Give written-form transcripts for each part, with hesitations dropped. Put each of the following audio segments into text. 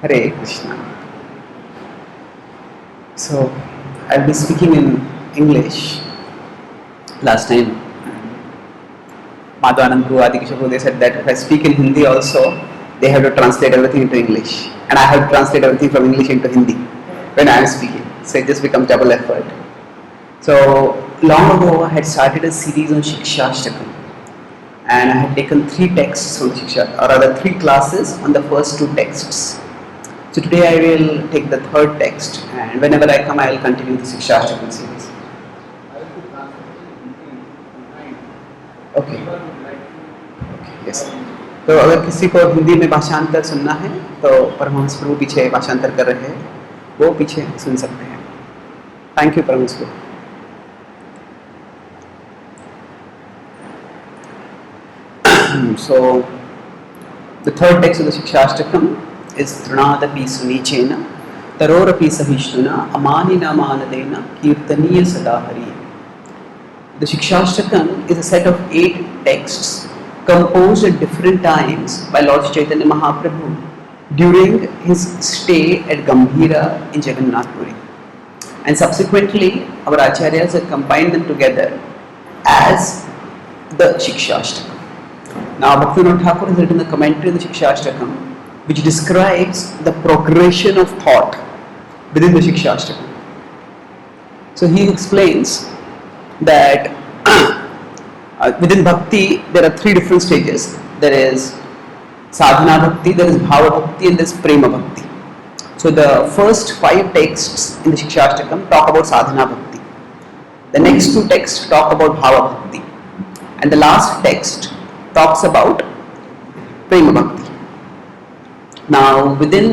Hare Krishna. So, I'll be speaking in English. Last time, Madhavanand Guru, Adikisha Guru, they said that if I speak in Hindi also, they have to translate everything into English. And I have to translate everything from English into Hindi when I am speaking. So, it just becomes double effort. So, long ago, I had started a series on Shikshashtakam. And I had taken 3 texts from the Shiksha, or rather 3 classes on the first 2 texts. So today I will take the 3rd text, and whenever I come I will continue the Shikshashtakam series. Okay. Yes. तो अगर किसी को हिंदी में भाषांतर सुनना है तो परमहंस प्रभु पीछे भाषांतर कर रहे हैं, वो पीछे सुन सकते हैं. Thank you Paramhansa Prabhu. So the 3rd text of the Shikshashtakam is Trinadapi Sunichena Tarorapi Sahishnuna Amanina Manadena Kirtaniya Sadahari. The Shikshashtakam is a set of 8 texts composed at different times by Lord Chaitanya Mahaprabhu during his stay at Gambhira in Jagannath Puri. And subsequently our Acharyas have combined them together as the Shikshashtakam. Now Bhaktivedanta Thakur has written a commentary on the Shikshashtakam which describes the progression of thought within the Shikshashtakam. So he explains that within Bhakti there are 3 different stages. There is Sadhana Bhakti, there is Bhava Bhakti and there is Prema Bhakti. So the first 5 texts in the Shikshashtakam talk about Sadhana Bhakti. The next 2 texts talk about Bhava Bhakti. And the last text talks about Prema Bhakti. Now within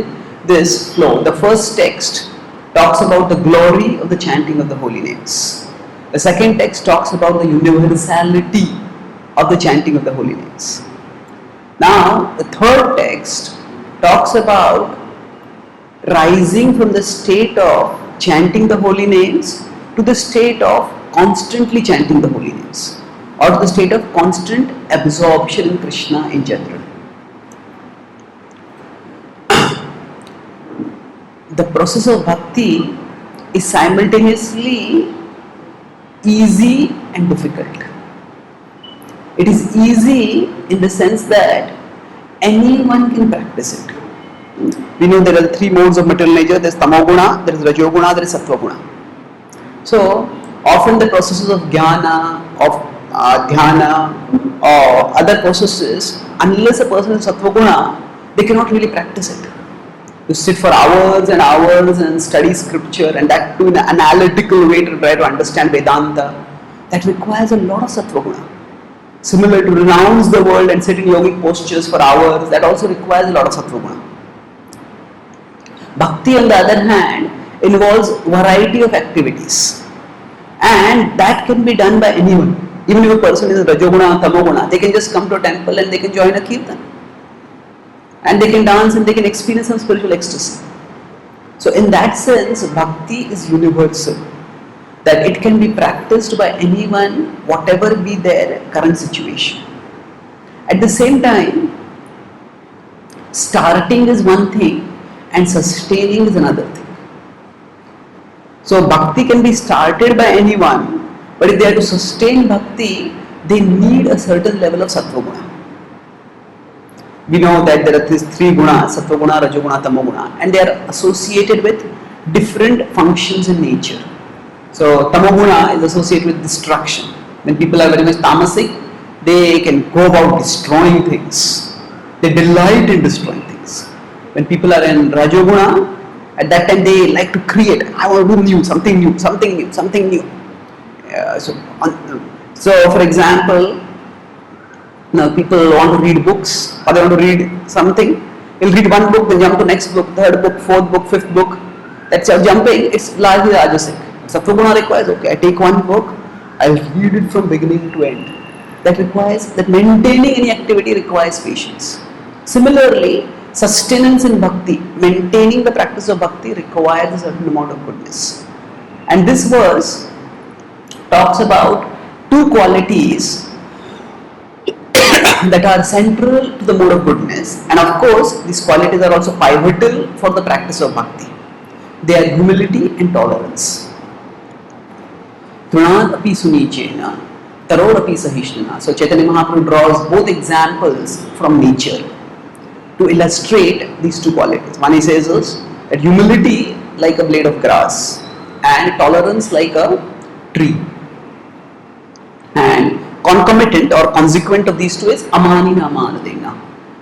this flow, the first text talks about the glory of the chanting of the holy names. The second text talks about the universality of the chanting of the holy names. Now the 3rd text talks about rising from the state of chanting the holy names to the state of constantly chanting the holy names, or to the state of constant absorption in Krishna in general. The process of bhakti is simultaneously easy and difficult. It is easy in the sense that anyone can practice it. We know there are 3 modes of material nature. There is tamoguna, there is rajoguna, there is sattvaguna. So often the processes of jnana, of dhyana or other processes, unless a person is sattvaguna, they cannot really practice it. To sit for hours and hours and study scripture, and that too in an analytical way to try to understand Vedanta, that requires a lot of sattvaguna. Similar to renounce the world and sit in yogic postures for hours, that also requires a lot of sattvaguna. Bhakti on the other hand involves variety of activities, and that can be done by anyone. Even if a person is rajoguna or tamoguna, they can just come to a temple and they can join a kirtan. And they can dance and they can experience some spiritual ecstasy. So in that sense, bhakti is universal. That it can be practiced by anyone, whatever be their current situation. At the same time, starting is one thing and sustaining is another thing. So bhakti can be started by anyone, but if they are to sustain bhakti, they need a certain level of sattvaguna. We know that there are these 3 gunas, sattvaguna, rajoguna, tamoguna, and they are associated with different functions in nature. So tamoguna is associated with destruction. When people are very much tamasic, they can go about destroying things. They delight in destroying things. When people are in rajoguna, at that time they like to create. I want to do new, something new, something new, something new. So for example, now people want to read books, or they want to read something. They'll read one book, then jump to next book, 3rd book, 4th book, 5th book. That's jumping. It's largely rajasic. Sattvaguna requires, okay, I take one book, I'll read it from beginning to end. That maintaining any activity requires patience. Similarly, sustenance in bhakti, maintaining the practice of bhakti requires a certain amount of goodness. And this verse talks about 2 qualities that are central to the mode of goodness, and of course these qualities are also pivotal for the practice of bhakti. They are humility and tolerance. Trunad api sunichena, taror api sahishnana. So Chaitanya Mahaprabhu draws both examples from nature to illustrate these two qualities. One he says is that humility like a blade of grass and tolerance like a tree. And concomitant or consequent of these two is amanina amanadena.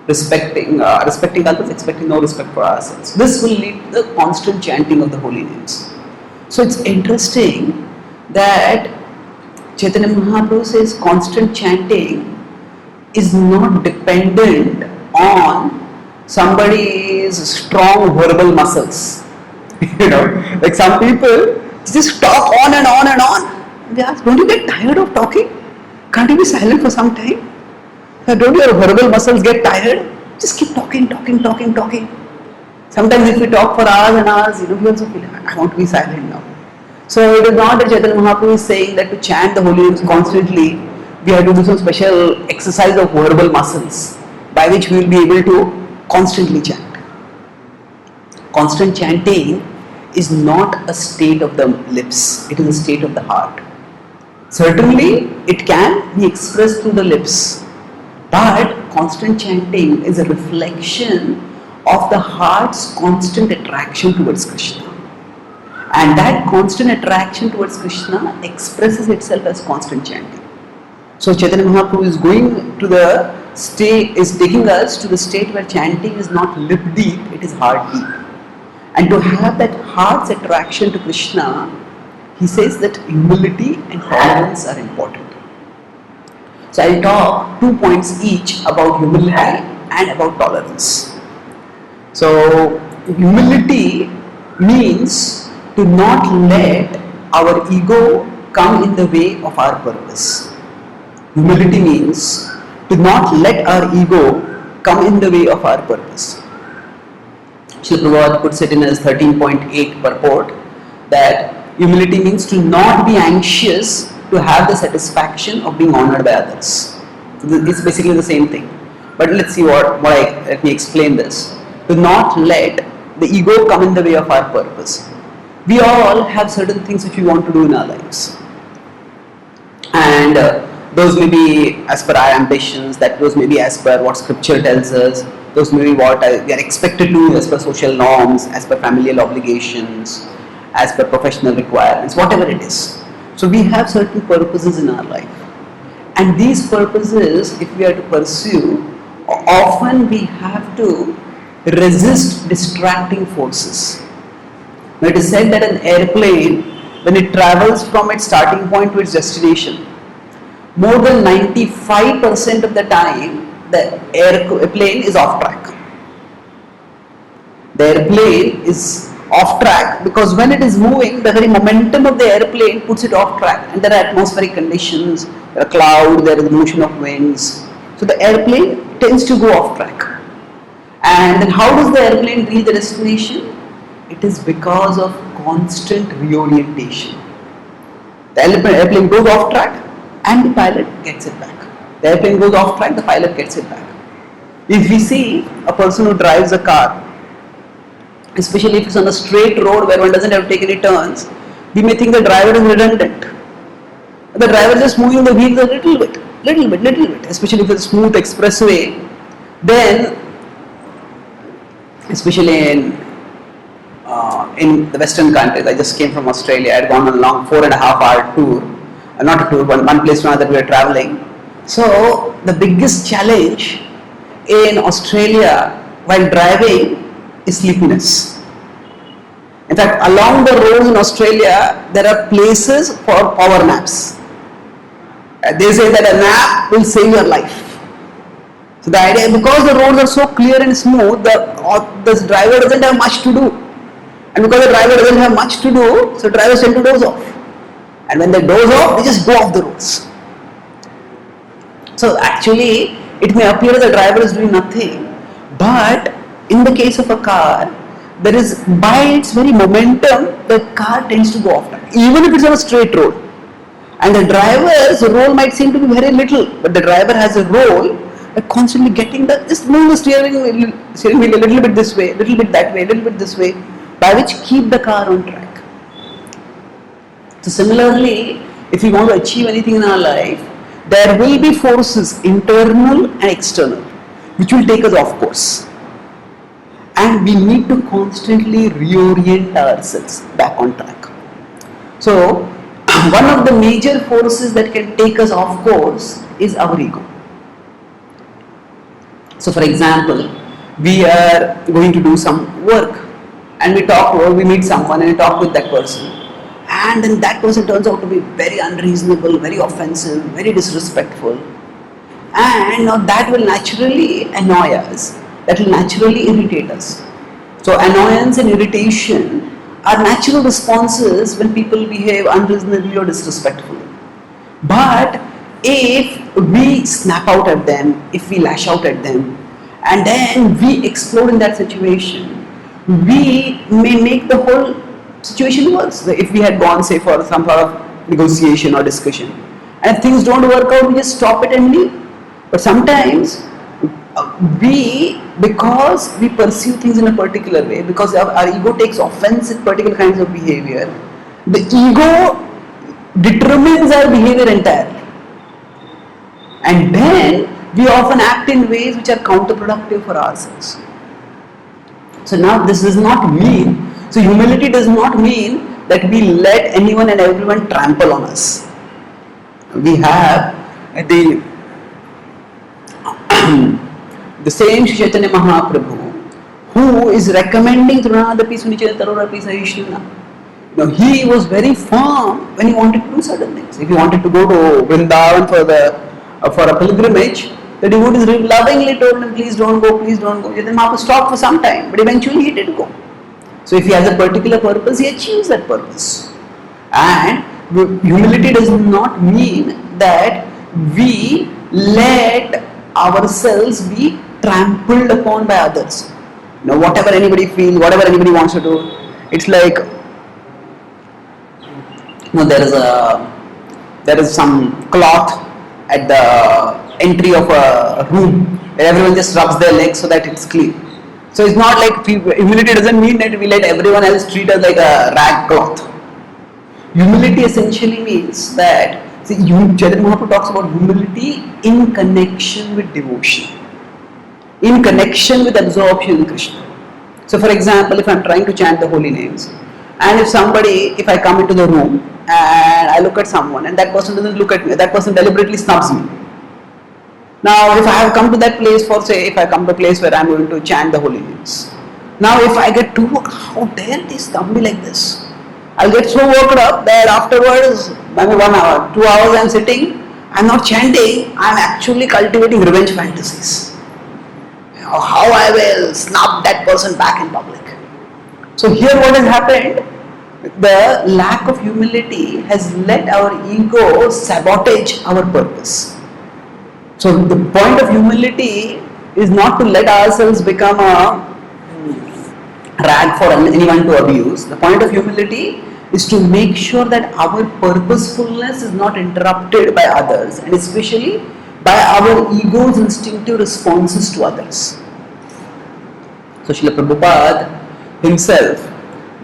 Respecting others, expecting no respect for ourselves. This will lead to the constant chanting of the holy names. So it's interesting that Chaitanya Mahaprabhu says constant chanting is not dependent on somebody's strong verbal muscles. Like some people just talk on and on and on. They ask, don't you get tired of talking? Can't you be silent for some time? Don't your verbal muscles get tired? Just keep talking. Sometimes if we talk for hours and hours, we also feel, I want to be silent now. So it is not that Chaitanya Mahaprabhu is saying that to chant the holy names constantly, we have to do some special exercise of verbal muscles by which we will be able to constantly chant. Constant chanting is not a state of the lips, it is a state of the heart. Certainly, it can be expressed through the lips, but constant chanting is a reflection of the heart's constant attraction towards Krishna. And that constant attraction towards Krishna expresses itself as constant chanting. So Chaitanya Mahaprabhu is taking us to the state where chanting is not lip deep, it is heart deep. And to have that heart's attraction to Krishna, he says that humility and tolerance are important. So I'll talk 2 points each about humility and about tolerance. So humility means to not let our ego come in the way of our purpose. Humility means to not let our ego come in the way of our purpose. Srila Prabhupada puts it in his 13.8 purport that humility means to not be anxious to have the satisfaction of being honored by others. So it's basically the same thing. But let's see let me explain this. To not let the ego come in the way of our purpose. We all have certain things which we want to do in our lives. And those may be as per our ambitions, those may be as per what scripture tells us, those may be what we are expected to do as per social norms, as per familial obligations, as per professional requirements, whatever it is. So we have certain purposes in our life. And these purposes, if we are to pursue, often we have to resist distracting forces. Now it is said that an airplane, when it travels from its starting point to its destination, more than 95% of the time, the airplane is off track. The airplane is off track because when it is moving, the very momentum of the airplane puts it off track, and there are atmospheric conditions, there are clouds, there is the motion of winds. So the airplane tends to go off track. And then how does the airplane reach the destination? It is because of constant reorientation. The airplane goes off track and the pilot gets it back. The airplane goes off track, the pilot gets it back. If we see a person who drives a car, especially if it's on a straight road where one doesn't have to take any turns, we may think the driver is redundant. The driver is just moving the wheels a little bit, especially if it's a smooth expressway. Then, especially in the Western countries, I just came from Australia, I had gone on a long 4.5 hour tour, not a tour, but one place to another we were traveling. So, the biggest challenge in Australia while driving is sleepiness. In fact, along the roads in Australia, there are places for power naps. They say that a nap will save your life. So the idea, because the roads are so clear and smooth, the driver doesn't have much to do. And because the driver doesn't have much to do, so drivers tend to doze off. And when they doze off, they just go off the roads. So actually, it may appear the driver is doing nothing, but in the case of a car, there is, by its very momentum, the car tends to go off track, even if it's on a straight road. And the driver's role might seem to be very little, but the driver has a role Like constantly getting just move the steering wheel a little bit this way, a little bit that way, a little bit this way, by which keep the car on track. So similarly, if we want to achieve anything in our life, there will be forces, internal and external, which will take us off course. And we need to constantly reorient ourselves back on track. So, one of the major forces that can take us off course is our ego. So, for example, we are going to do some work and we meet someone and we talk with that person, and then that person turns out to be very unreasonable, very offensive, very disrespectful, and now that will naturally annoy us, that will naturally irritate us. So annoyance and irritation are natural responses when people behave unreasonably or disrespectfully. But if we snap out at them, if we lash out at them, and then we explode in that situation, we may make the whole situation worse. If we had gone, say, for some sort of negotiation or discussion, and if things don't work out, we just stop it and leave. But sometimes because we perceive things in a particular way, because our ego takes offense at particular kinds of behavior, the ego determines our behavior entirely. And then we often act in ways which are counterproductive for ourselves. So now this does not mean, so humility does not mean that we let anyone and everyone trample on us. We have the same Chaitanya Mahaprabhu who is recommending Trunadapi Sunichena Tarorapi Sahishna. Now he was very firm when he wanted to do certain things. If he wanted to go to Vrindavan for a pilgrimage, the devotees lovingly told him, please don't go, please don't go. Chaitanya Mahaprabhu stopped for some time, but eventually he did go. So if he has a particular purpose, he achieves that purpose. And humility does not mean that we let ourselves be trampled upon by others. Whatever anybody feels, whatever anybody wants to do, it's like there is some cloth at the entry of a room where everyone just rubs their legs so that it's clean. So it's not like humility doesn't mean that we let everyone else treat us like a rag cloth. Humility essentially means that, Chaitanya Mahaprabhu talks about humility in connection with devotion, in connection with absorption in Krishna. So for example, if I'm trying to chant the holy names, and if I come into the room and I look at someone and that person doesn't look at me, that person deliberately snubs me. Now if I have come to that place if I come to a place where I'm going to chant the holy names, now if I get too, how dare they snub me like this? I'll get so worked up that afterwards, maybe 1 hour, 2 hours I'm sitting, I'm not chanting, I'm actually cultivating revenge fantasies. How I will snub that person back in public. So here what has happened, the lack of humility has let our ego sabotage our purpose. So the point of humility is not to let ourselves become a rag for anyone to abuse. The point of humility is to make sure that our purposefulness is not interrupted by others, and especially by our ego's instinctive responses to others. So Srila Prabhupada himself,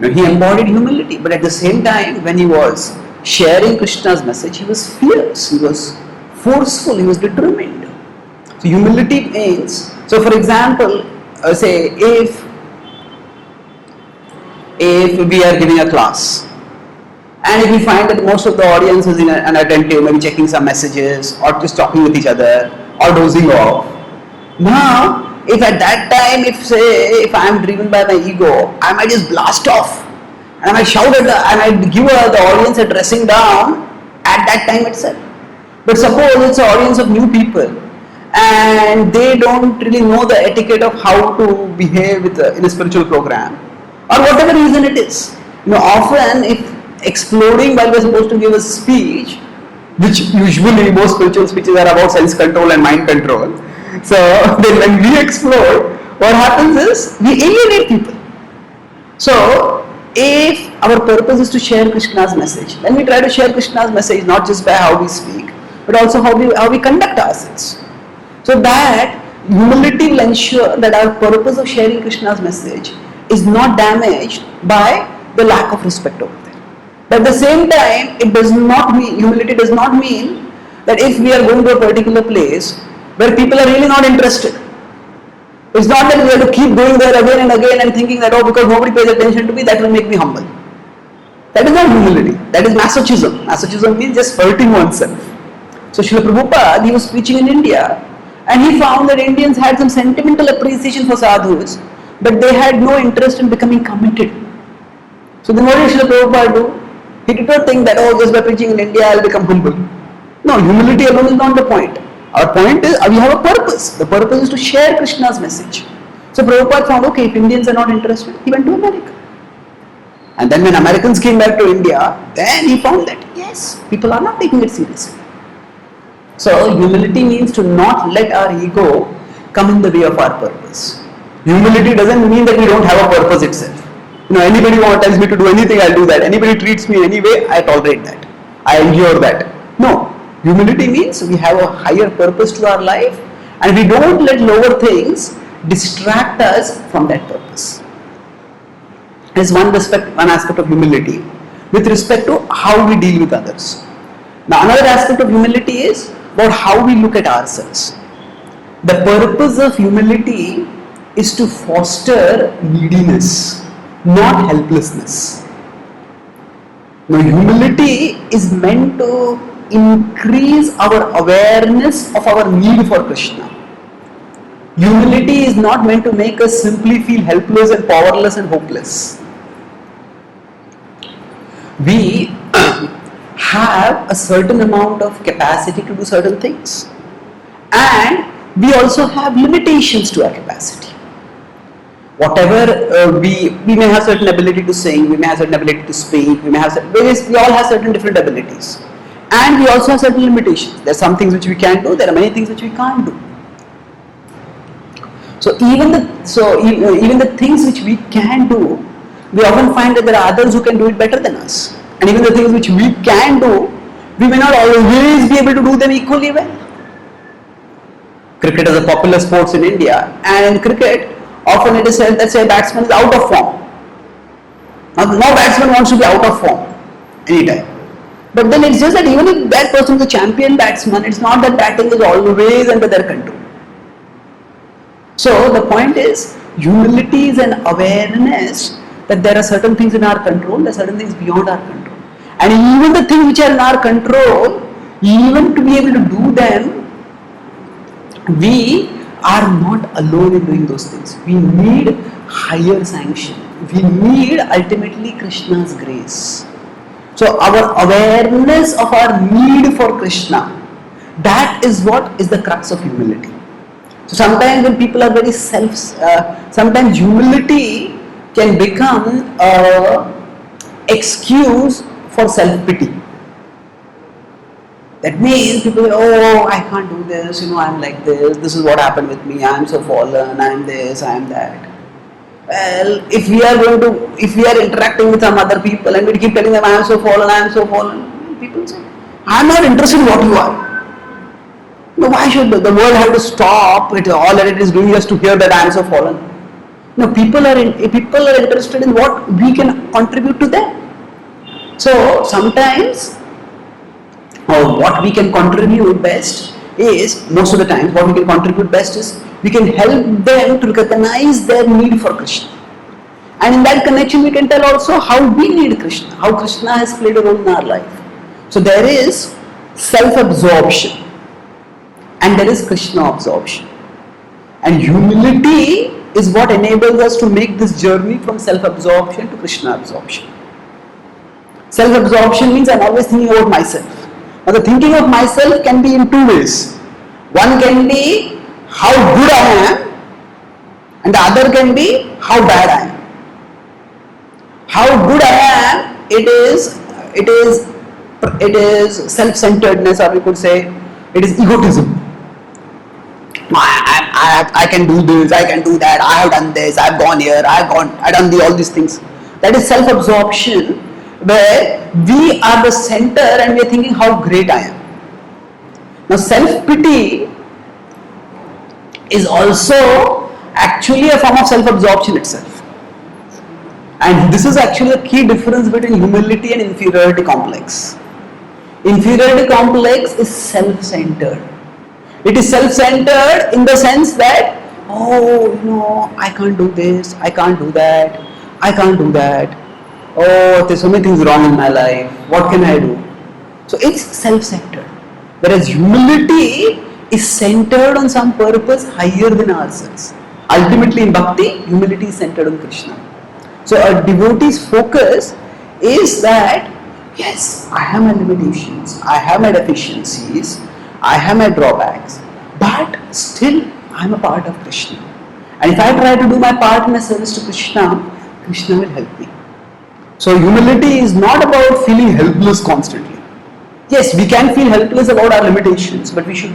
he embodied humility, but at the same time when he was sharing Krishna's message, he was fierce, he was forceful, he was determined. So humility means, so for example, say if we are giving a class and if we find that most of the audience is inattentive, maybe checking some messages or just talking with each other or dozing off. Now, if at that time, if I am driven by my ego, I might just blast off and I might shout I might give the audience a dressing down at that time itself. But suppose it's an audience of new people and they don't really know the etiquette of how to behave in a spiritual program, or whatever reason it is. Often if exploding while we're supposed to give a speech, which usually most spiritual speeches are about sense control and mind control. So then when we explode, what happens is we alienate people. So if our purpose is to share Krishna's message, then we try to share Krishna's message not just by how we speak, but also how we conduct ourselves. So that humility will ensure that our purpose of sharing Krishna's message is not damaged by the lack of respect over there. But at the same time, humility does not mean that if we are going to a particular place where people are really not interested, it's not that we have to keep going there again and again and thinking that, oh, because nobody pays attention to me, that will make me humble. That is not humility. That is masochism. Masochism means just hurting oneself. So Srila Prabhupada, he was preaching in India, and he found that Indians had some sentimental appreciation for sadhus, but they had no interest in becoming committed. So then what did Srila Prabhupada do? He did not think that, oh, just by preaching in India, I will become humble. No, humility alone is not the point. Our point is, we have a purpose. The purpose is to share Krishna's message. So Prabhupada found, okay, if Indians are not interested, he went to America. And then when Americans came back to India, then he found that, yes, people are not taking it seriously. So humility means to not let our ego come in the way of our purpose. Humility doesn't mean that we don't have a purpose itself. Anybody who tells me to do anything, I'll do that. Anybody treats me any way, I tolerate that. I endure that. No. Humility means we have a higher purpose to our life and we don't let lower things distract us from that purpose. There's one aspect of humility with respect to how we deal with others. Now another aspect of humility is about how we look at ourselves. The purpose of humility is to foster neediness, not helplessness. Now humility is meant to increase our awareness of our need for Krishna. Humility is not meant to make us simply feel helpless and powerless and hopeless. We have a certain amount of capacity to do certain things, and we also have limitations to our capacity. Whatever we may have certain ability to sing, we may have certain ability to speak, we all have certain different abilities. And we also have certain limitations. There are some things which we can do, there are many things which we can't do. So even the things which we can do, we often find that there are others who can do it better than us. And even the things which we can do, we may not always be able to do them equally well. Cricket is a popular sport in India, and in cricket, often it is said that a batsman is out of form. Now, no batsman wants to be out of form anytime. But then it's just that even if that person is a champion batsman, it's not that batting is always under their control. So the point is, humility is an awareness that there are certain things in our control, there are certain things beyond our control. And even the things which are in our control, even to be able to do them, we are not alone in doing those things. We need higher sanction. We need ultimately Krishna's grace. So our awareness of our need for Krishna, that is what is the crux of humility. So sometimes when people are very sometimes humility can become an excuse for self-pity. That means people say, oh, I can't do this, I'm like this is what happened with me, I'm so fallen, I'm this, I'm that. Well, if we are interacting with some other people and we keep telling them, I am so fallen, people say, I am not interested in what you are. No, why should the world have to stop it? All that it is doing is to hear that I am so fallen. No, people are interested in what we can contribute to them. So sometimes, what we can contribute best is, most of the time, what we can contribute best is, we can help them to recognize their need for Krishna. And in that connection, we can tell also how we need Krishna, how Krishna has played a role in our life. So there is self-absorption and there is Krishna absorption. And humility is what enables us to make this journey from self-absorption to Krishna absorption. Self-absorption means I'm always thinking about myself. Now the thinking of myself can be in two ways. One can be how good I am, and the other can be how bad I am. How good I am, it is self-centeredness, or we could say it is egotism. I can do this, I can do that, I have done this, I have gone here, I have done all these things. That is self-absorption, where we are the center and we are thinking how great I am. Now self-pity is also actually a form of self-absorption itself. And this is actually a key difference between humility and inferiority complex. Inferiority complex is self-centered. It is self-centered in the sense that, oh, I can't do this, I can't do that, I can't do that. Oh, there's so many things wrong in my life. What can I do? So it's self-centered. Whereas humility is centered on some purpose higher than ourselves. Ultimately in bhakti, humility is centered on Krishna. So a devotee's focus is that, yes, I have my limitations, I have my deficiencies, I have my drawbacks, but still I am a part of Krishna. And if I try to do my part in my service to Krishna, Krishna will help me. So humility is not about feeling helpless constantly. Yes, we can feel helpless about our limitations, but we should.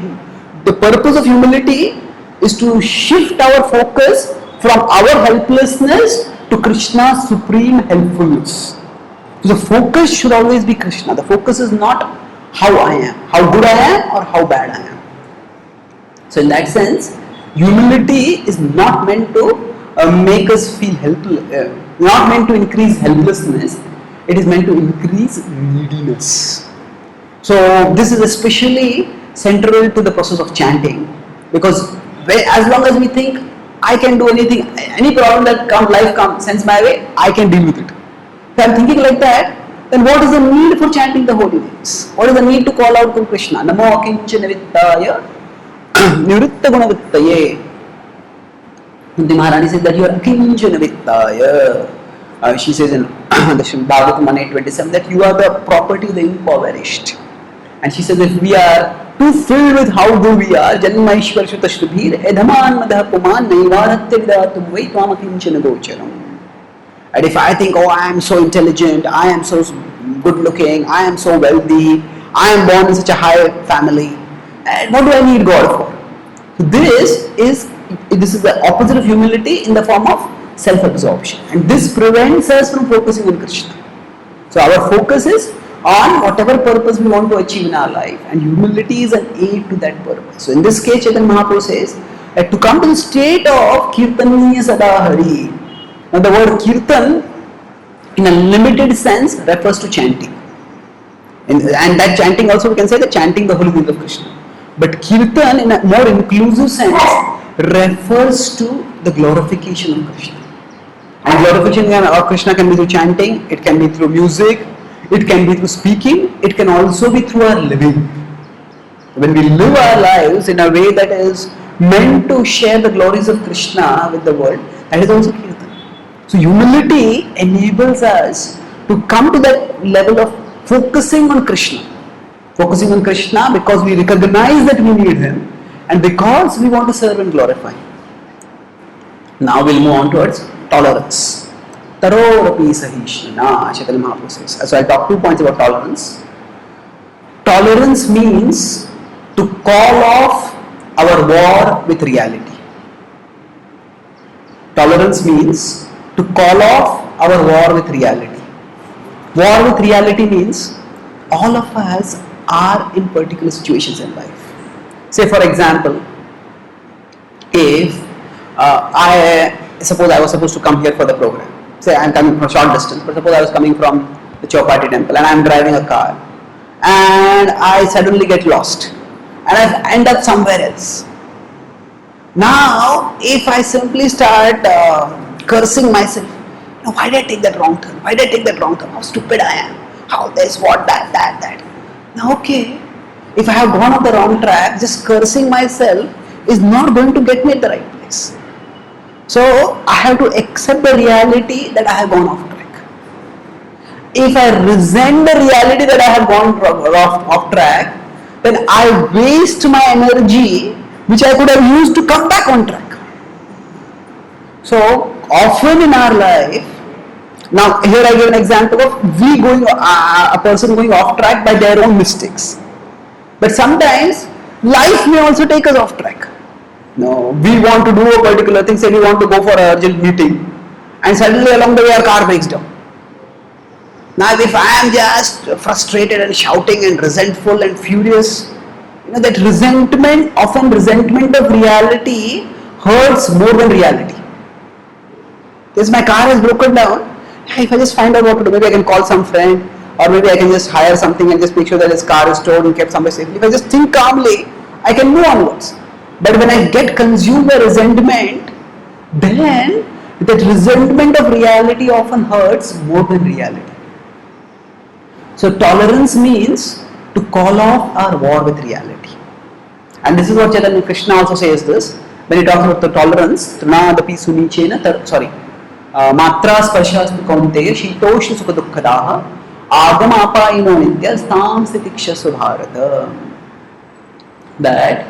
The purpose of humility is to shift our focus from our helplessness to Krishna's supreme helpfulness. So the focus should always be Krishna. The focus is not how I am, how good I am or how bad I am. So in that sense, humility is not meant to make us feel helpless, not meant to increase helplessness, it is meant to increase neediness. So this is especially central to the process of chanting, because as long as we think I can do anything, any problem that life sends my way, I can deal with it. If I am thinking like that, then what is the need for chanting the holy names? What is the need to call out to Krishna? Namo akinchana vittaya nivritta gunavittaye. Kunti Maharani says that you are akinchana vittaya. She says in the Bhagavatam 8:27 that you are the property of the impoverished. And she says if we are too filled with how good we are, Janma Ishwar Shutashrubhir Edhaman Madha Puman Naivaratya Vidatum Vaitvam akinchana gocharam. And if I think, I am so intelligent, I am so good looking, I am so wealthy, I am born in such a high family, and what do I need God for? This is the opposite of humility in the form of self-absorption, and this prevents us from focusing on Krishna. So our focus is on whatever purpose we want to achieve in our life, and humility is an aid to that purpose. So in this case, Chaitanya Mahaprabhu says that to come to the state of Kirtaniya Sada Hare. Now the word Kirtan in a limited sense refers to chanting. And that chanting also we can say that chanting the holy name of Krishna. But Kirtan in a more inclusive sense refers to the glorification of Krishna. And glorification of Krishna can be through chanting, it can be through music, it can be through speaking, it can also be through our living. When we live our lives in a way that is meant to share the glories of Krishna with the world, that is also Kirtan. So humility enables us to come to that level of focusing on Krishna. Focusing on Krishna because we recognize that we need Him and because we want to serve and glorify Him. Now we'll move on towards tolerance. Tarorapi sahishnana, Chaitanya Mahaprabhu says. So I'll talk 2 points about tolerance. Tolerance means to call off our war with reality. Tolerance means to call off our war with reality. War with reality means all of us are in particular situations in life. Say for example, if suppose I was supposed to come here for the program. Say I am coming from a short distance, but suppose I was coming from the Chowpatty temple and I am driving a car and I suddenly get lost and I end up somewhere else. Now, if I simply start cursing myself, why did I take that wrong turn? Why did I take that wrong turn? How stupid I am. How this, what, that. Now, okay, if I have gone off the wrong track, just cursing myself is not going to get me at the right place. So, I have to accept the reality that I have gone off track. If I resent the reality that I have gone off track, then I waste my energy which I could have used to come back on track. So often in our life, now here I give an example of a person going off track by their own mistakes. But sometimes life may also take us off track. No, we want to do a particular thing, say we want to go for an urgent meeting, and suddenly along the way our car breaks down. Now if I am just frustrated and shouting and resentful and furious, that resentment of reality hurts more than reality. Yes, my car has broken down. If I just find out what to do, maybe I can call some friend, or maybe I can just hire something and just make sure that his car is stored and kept somewhere safely. If I just think calmly, I can move onwards. But when I get consumed by resentment, then that resentment of reality often hurts more than reality. So tolerance means to call off our war with reality. And this is what Chaitanya Krishna also says this, when he talks about the tolerance, Trinadapi Sunichena, Matra Sparshas Kaunteya, Shitoshna Sukha Dukkadaha, Agama Apayino Nitya, Stam Sitiksha Subharata. That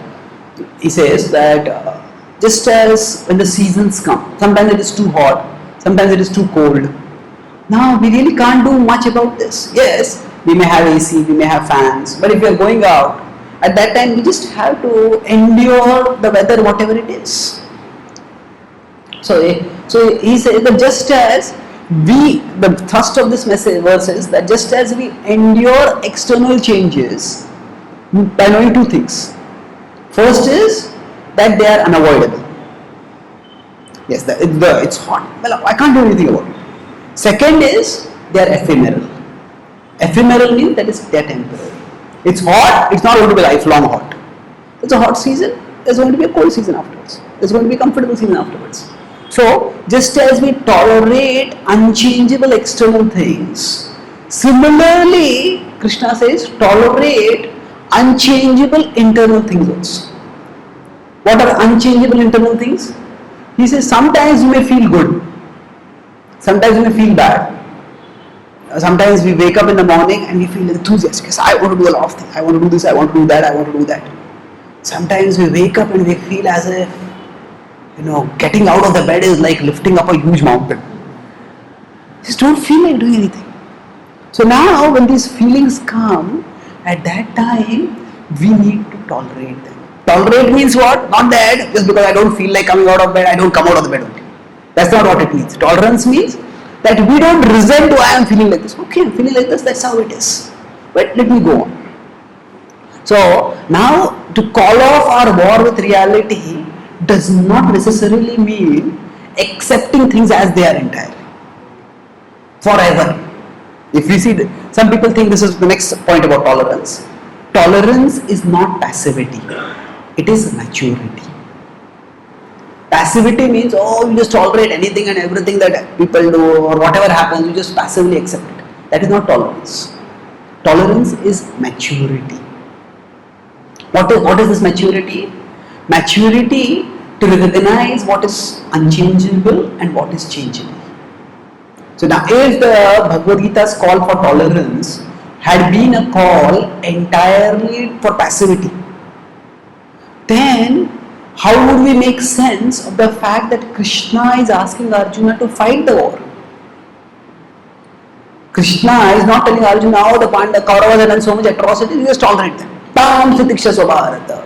he says that just as when the seasons come, sometimes it is too hot, sometimes it is too cold. Now we really can't do much about this. Yes, we may have AC, we may have fans, but if we are going out, at that time we just have to endure the weather, whatever it is. So he says that just as the thrust of this message verse is that just as we endure external changes by knowing two things. First is that they are unavoidable. Yes, it's hot. Well, I can't do anything about it. Second is they are ephemeral. Ephemeral means that they are temporary. It's hot, it's not going to be lifelong hot. It's a hot season, there's going to be a cold season afterwards. There's going to be a comfortable season afterwards. So, just as we tolerate unchangeable external things, similarly, Krishna says, tolerate unchangeable internal things also. What are unchangeable internal things? He says, sometimes you may feel good, sometimes you may feel bad. Sometimes we wake up in the morning and we feel enthusiastic. Yes, I want to do a lot of things. I want to do this, I want to do that, I want to do that. Sometimes we wake up and we feel as if, getting out of the bed is like lifting up a huge mountain. Just don't feel like doing anything. So now when these feelings come, at that time, we need to tolerate them. Tolerate means what? Not that just because I don't feel like coming out of bed, I don't come out of the bed only. That's not what it means. Tolerance means that we don't resent why I am feeling like this. Okay, I'm feeling like this, that's how it is. But let me go on. So now to call off our war with reality does not necessarily mean accepting things as they are entirely. Forever. If we see, some people think this is the next point about tolerance. Tolerance is not passivity. It is maturity. Passivity means, you just tolerate anything and everything that people do or whatever happens, you just passively accept it. That is not tolerance. Tolerance is maturity. What is this maturity? Maturity to recognize what is unchangeable and what is changeable. So now if the Bhagavad Gita's call for tolerance had been a call entirely for passivity, then how would we make sense of the fact that Krishna is asking Arjuna to fight the war? Krishna is not telling Arjuna, the Kauravas have done so much atrocity, you just tolerate them. Tam Sitiksha Subharata.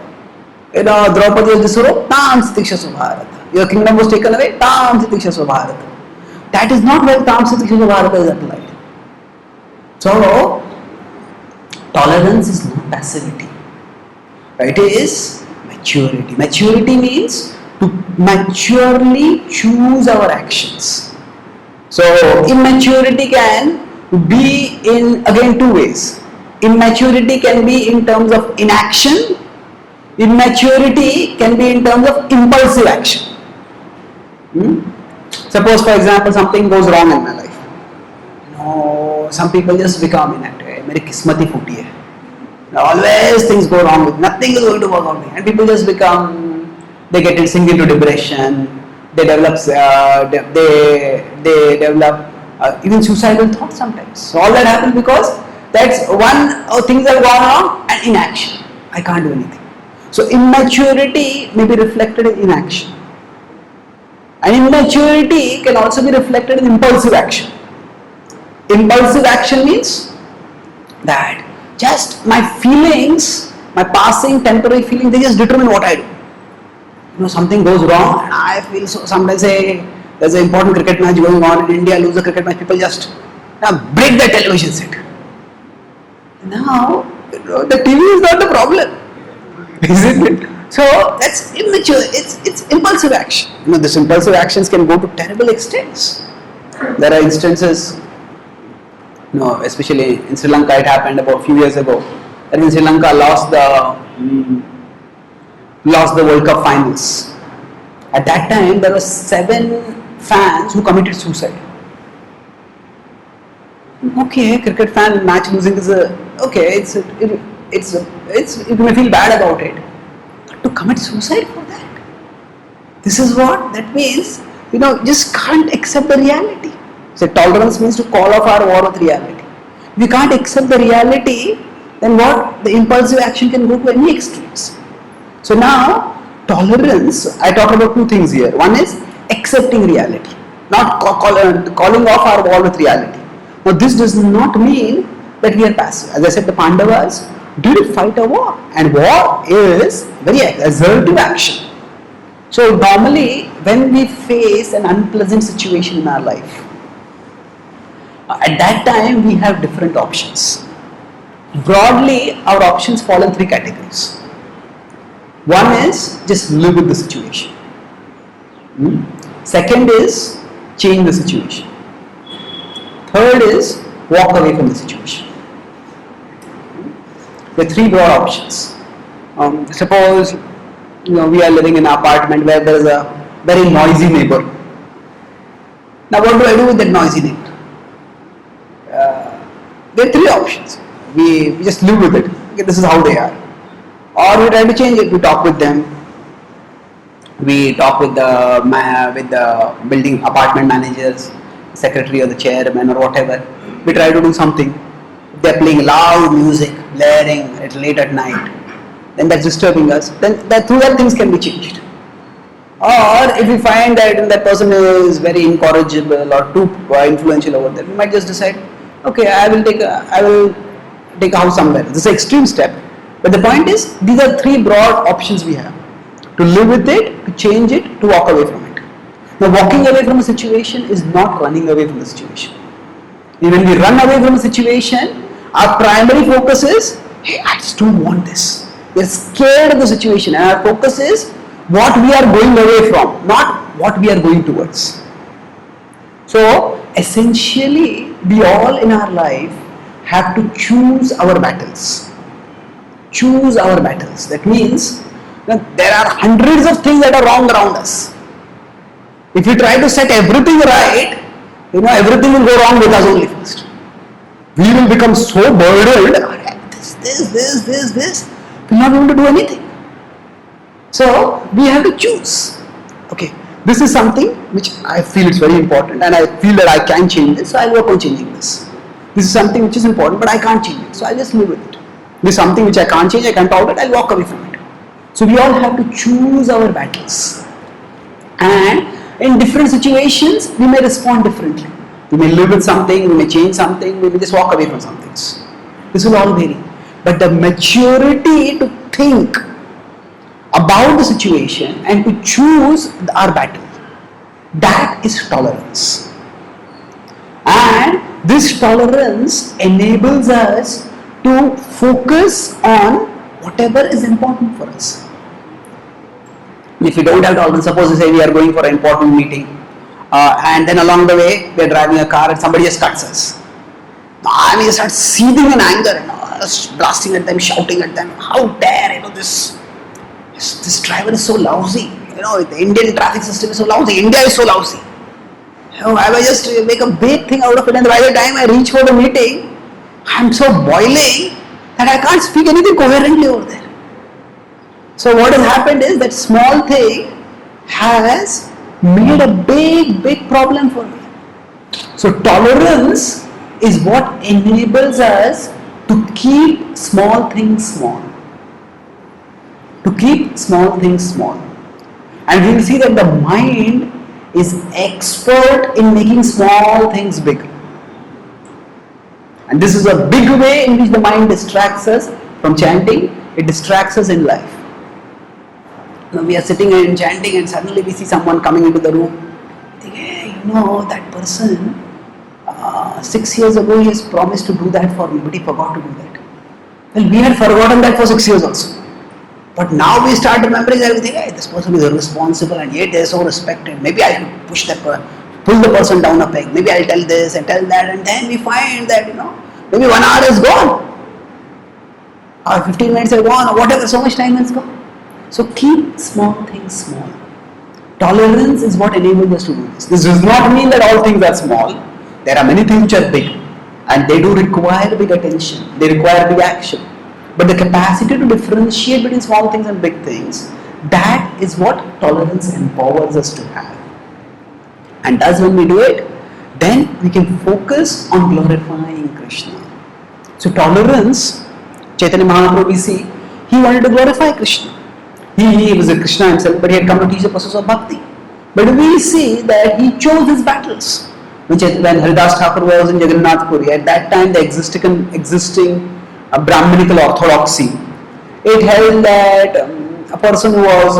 Draupadi was disobeyed, Tam Sitiksha Subharata. Your kingdom was taken away, Tam Sitiksha Subharata. That is not where Tam Sitiksha Subharata is applied. So, tolerance is not passivity. It is maturity. Maturity means to maturely choose our actions. So, immaturity can be in, again, two ways. Immaturity can be in terms of inaction. Immaturity can be in terms of impulsive action. Suppose, for example, something goes wrong in my life. Some people just become inactive. Meri kismati phooti hai. Always things go wrong with nothing is going to work out. And people just they get sink into depression. They develop, they develop even suicidal thoughts sometimes. So all that happens because that's one, things have gone wrong and inaction. I can't do anything. So immaturity may be reflected in inaction. And immaturity can also be reflected in impulsive action. Impulsive action means that just my feelings, my passing temporary feelings, they just determine what I do. Something goes wrong and I feel so. Sometimes there's an important cricket match going on in India, lose a cricket match, people just break the television set. Now, the TV is not the problem. Isn't it? So that's immature. It's impulsive action. This impulsive actions can go to terrible extents. There are instances, especially in Sri Lanka, it happened about a few years ago. That when Sri Lanka lost the World Cup finals. At that time, there were 7 fans who committed suicide. Okay, cricket fan match losing is you may feel bad about it, but to commit suicide for that, this is what that means. Just can't accept the reality. So tolerance means to call off our war with reality. If we can't accept the reality, then what? The impulsive action can go to any extremes. So now, tolerance, I talk about 2 things here. One is accepting reality, not calling off our war with reality. Now this does not mean that we are passive. As I said, the Pandavas did fight a war, and war is very assertive action. So normally, when we face an unpleasant situation in our life, at that time we have different options. Broadly, our options fall in 3 categories. One is just live with the situation. Second is change the situation. Third is walk away from the situation. There are 3 broad options. Suppose we are living in an apartment where there is a very noisy neighbor. Now what do I do with that noisy neighbor? There are 3 options. We just live with it. Okay, this is how they are. Or we try to change it. We talk with them. We talk with the building apartment managers, secretary or the chairman or whatever. We try to do something. If they are playing loud music, blaring at late at night, then that's disturbing us. Then through that things can be changed. Or if we find that person is very incorrigible or too influential over there, we might just decide, okay, I will take a house somewhere. This is an extreme step. But the point is, these are 3 broad options we have. To live with it, to change it, to walk away from it. Now walking away from a situation is not running away from the situation. When we run away from a situation, our primary focus is, hey, I just don't want this. We are scared of the situation, and our focus is what we are going away from, not what we are going towards. So essentially, we all in our life have to choose our battles. Choose our battles. That means that there are hundreds of things that are wrong around us. If we try to set everything right, everything will go wrong with us only first. We will become so burdened, this. We will not be able to do anything. So we have to choose. Okay, this is something which I feel is very important, and I feel that I can change this, so I'll work on changing this. This is something which is important, but I can't change it, so I'll just live with it. This is something which I can't change, I can't tolerate, I'll walk away from it. So we all have to choose our battles. And in different situations, we may respond differently. We may live with something, we may change something, we may just walk away from some things. This will all vary. But the maturity to think about the situation and to choose our battle, that is tolerance. And this tolerance enables us to focus on whatever is important for us. If we don't have tolerance, suppose we say we are going for an important meeting, and then along the way we are driving a car and somebody just cuts us. And we start seething in anger and blasting at them, shouting at them. How dare, this driver is so lousy. The Indian traffic system is so lousy. India is so lousy. I will just make a big thing out of it, and by the time I reach for the meeting, I'm so boiling that I can't speak anything coherently over there. So what has happened is that small thing has made a big problem for me. So tolerance is what enables us to keep small things small. To keep small things small. And we will see that the mind is expert in making small things big. And this is a big way in which the mind distracts us from chanting. It distracts us in life. Now we are sitting and chanting, and suddenly we see someone coming into the room. We think, hey, that person, 6 years ago he has promised to do that for me, but he forgot to do that. Well, we had forgotten that for 6 years also. But now we start remembering everything. Hey, this person is irresponsible and yet they are so respected. Maybe I should pull the person down a peg. Maybe I'll tell this and tell that, and then we find that maybe 1 hour is gone, or 15 minutes are gone, or whatever. So much time has gone. So keep small things small. Tolerance is what enables us to do this. This does not mean that all things are small. There are many things which are big, and they do require big attention. They require big action. But the capacity to differentiate between small things and big things, that is what tolerance empowers us to have. And thus when we do it, then we can focus on glorifying Krishna. So tolerance, Chaitanya Mahaprabhu, we see, he wanted to glorify Krishna. He was a Krishna himself, but he had come to teach the process of bhakti. But we see that he chose his battles. When Haridas Thakur was in Jagannath Puri, at that time the existing Brahminical orthodoxy, it held that a person who was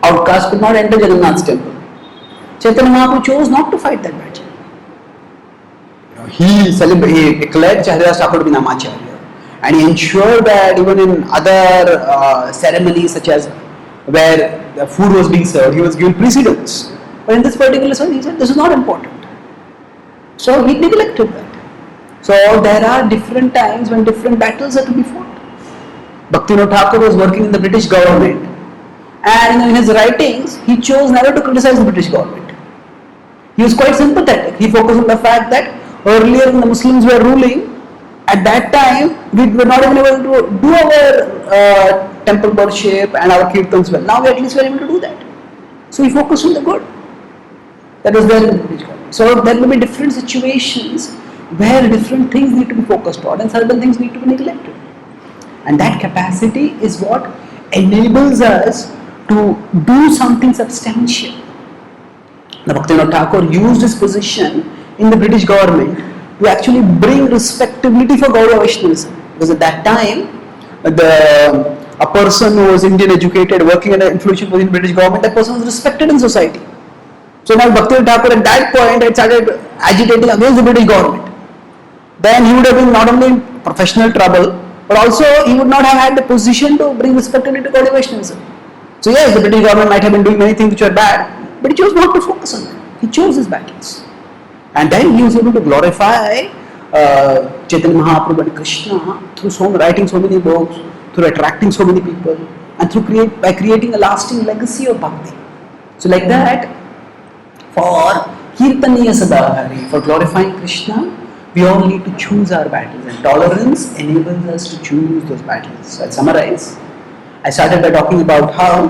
outcast could not enter Jagannath's temple. Chaitanya Mahaprabhu chose not to fight that battle. He declared Haridas Thakur to be Namacharya, and he ensured that even in other ceremonies such as where the food was being served, he was given precedence. But in this particular ceremony, he said this is not important. So he neglected that. So there are different times when different battles are to be fought. Bhaktivinoda Thakur was working in the British government, and in his writings, he chose never to criticize the British government. He was quite sympathetic. He focused on the fact that earlier when the Muslims were ruling, at that time we were not even able to do our temple worship and our kirtans well. Now we at least were able to do that. So he focused on the good that was there in the British government. So there will be different situations where different things need to be focused on and certain things need to be neglected. And that capacity is what enables us to do something substantial. The Bhaktivinoda Thakur used his position in the British government to actually bring respectability for Gaudiya Vaishnavism. Because at that time, a person who was Indian educated, working in an influential position in the British government, that person was respected in society. So now Bhaktivinoda Thakur at that point had started agitating against the British government. Then he would have been not only in professional trouble, but also he would not have had the position to bring respectability to Gaudiya Vaishnavism. So yes, the British government might have been doing many things which were bad, but he chose not to focus on them. He chose his battles. And then he was able to glorify Chaitanya Mahaprabhu and Krishna through writing so many books, through attracting so many people, and by creating a lasting legacy of bhakti. So like that, for Kirtaniya Sadahari, for glorifying Krishna, we all need to choose our battles, and tolerance enables us to choose those battles. So I'll summarize. I started by talking about how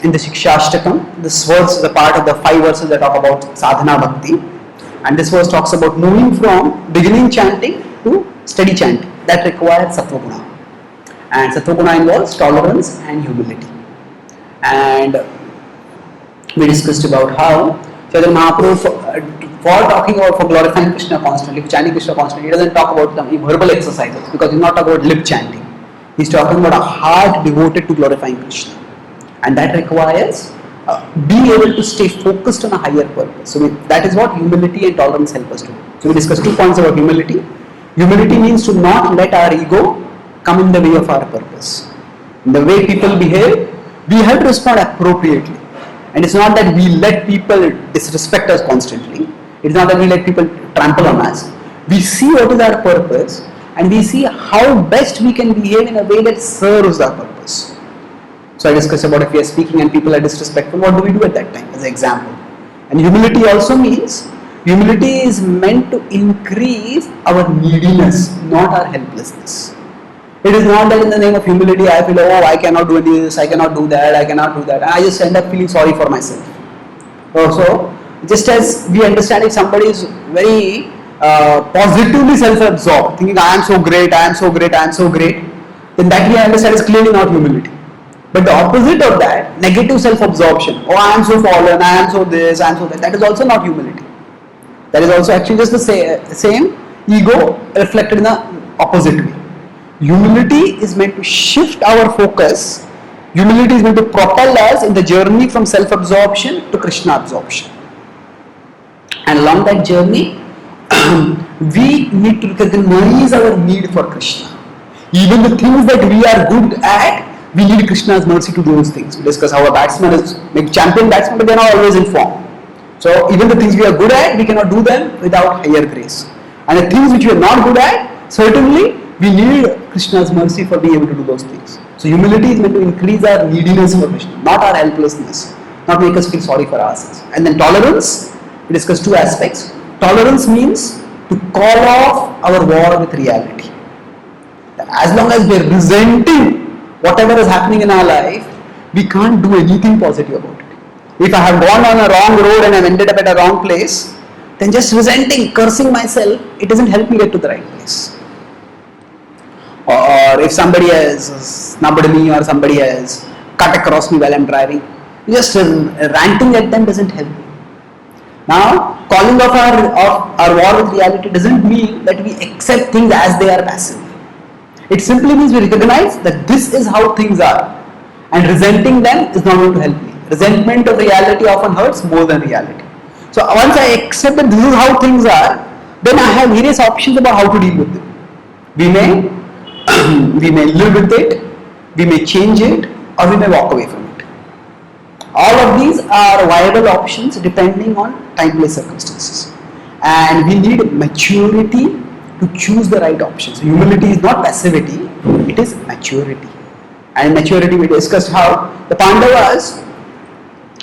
in the Shikshashtakam, this verse is a part of the 5 verses that talk about sadhana bhakti, and this verse talks about moving from beginning chanting to steady chanting. That requires sattva guna, and sattva guna involves tolerance and humility. And we discussed about how Chaitanya Mahaprabhu, for glorifying Krishna constantly, for chanting Krishna constantly, he doesn't talk about the verbal exercises, because he's not talking about lip chanting. He's talking about a heart devoted to glorifying Krishna, and that requires being able to stay focused on a higher purpose. So that is what humility and tolerance help us do. So we discussed 2 points about humility. Humility means to not let our ego come in the way of our purpose. In the way people behave, we have to respond appropriately. And it's not that we let people disrespect us constantly. It's not that we let people trample on us. We see what is our purpose, and we see how best we can behave in a way that serves our purpose. So I discussed about if we are speaking and people are disrespectful, what do we do at that time as an example? And humility also means, humility is meant to increase our neediness, not our helplessness. It is not that in the name of humility I feel, oh, I cannot do this, I cannot do that, and I just end up feeling sorry for myself. Also, just as we understand, if somebody is very positively self-absorbed, thinking I am so great, then that we understand is clearly not humility. But the opposite of that, negative self-absorption, oh, I am so fallen, I am so this, I am so that is also not humility. That is also actually just the same ego reflected in the opposite way. Humility is meant to shift our focus. Humility is meant to propel us in the journey from self-absorption to Krishna absorption. And along that journey, we need to recognize our need for Krishna. Even the things that we are good at, we need Krishna's mercy to do those things. We discuss how a batsman is like champion batsman, but they are not always in form. So even the things we are good at, we cannot do them without higher grace. And the things which we are not good at, certainly we need Krishna's mercy for being able to do those things. So humility is meant to increase our neediness for Krishna, not our helplessness, not make us feel sorry for ourselves. And then tolerance, we discuss two aspects. Tolerance means to call off our war with reality. That as long as we are resenting whatever is happening in our life, we can't do anything positive about it. If I have gone on a wrong road and I've ended up at a wrong place, then just resenting, cursing myself, it doesn't help me get to the right place. Or if somebody has snubbed me or somebody has cut across me while I'm driving, just ranting at them doesn't help me. Now, calling off our war with reality doesn't mean that we accept things as they are passively. It simply means we recognize that this is how things are, and resenting them is not going to help me. Resentment of reality often hurts more than reality. So once I accept that this is how things are, then I have various options about how to deal with them. We may live with it, we may change it, or we may walk away from it. All of these are viable options depending on time-place circumstances. And we need maturity to choose the right options. So humility is not passivity, it is maturity. And maturity, we discussed how the Pandavas,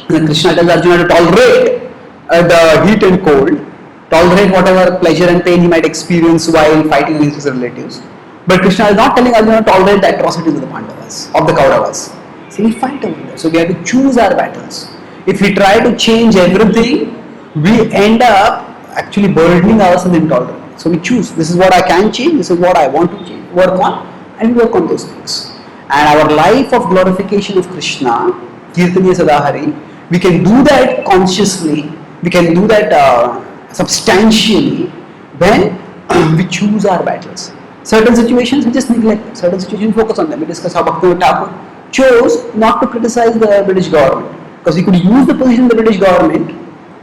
Krishna tells Arjuna to tolerate the heat and cold, tolerate whatever pleasure and pain he might experience while fighting against his relatives. But Krishna is not telling Arjuna to tolerate the atrocities of the Pandavas, of the Kauravas. So we fight over there. So we have to choose our battles. If we try to change everything, we end up actually burdening ourselves intolerance. So we choose, this is what I can change, this is what I want to change, work on, and we work on those things. And our life of glorification of Krishna, Kirtaniya Sadahari, we can do that consciously, we can do that substantially when we choose our battles. Certain situations we just neglect, certain situations we focus on them. We discuss how Bhaktivedanta Thakur chose not to criticize the British government, because he could use the position of the British government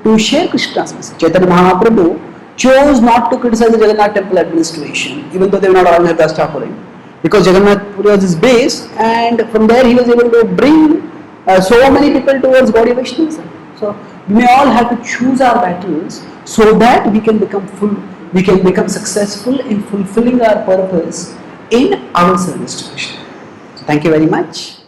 to share Krishna's message. Chaitanya Mahaprabhu chose not to criticize the Jagannath temple administration, even though they were not all Das Thakurin, because Jagannath Puri was his base, and from there he was able to bring so many people towards Gaudiya Vaishnavism. So we may all have to choose our battles so that we can become successful in fulfilling our purpose in our service to Krishna. So thank you very much.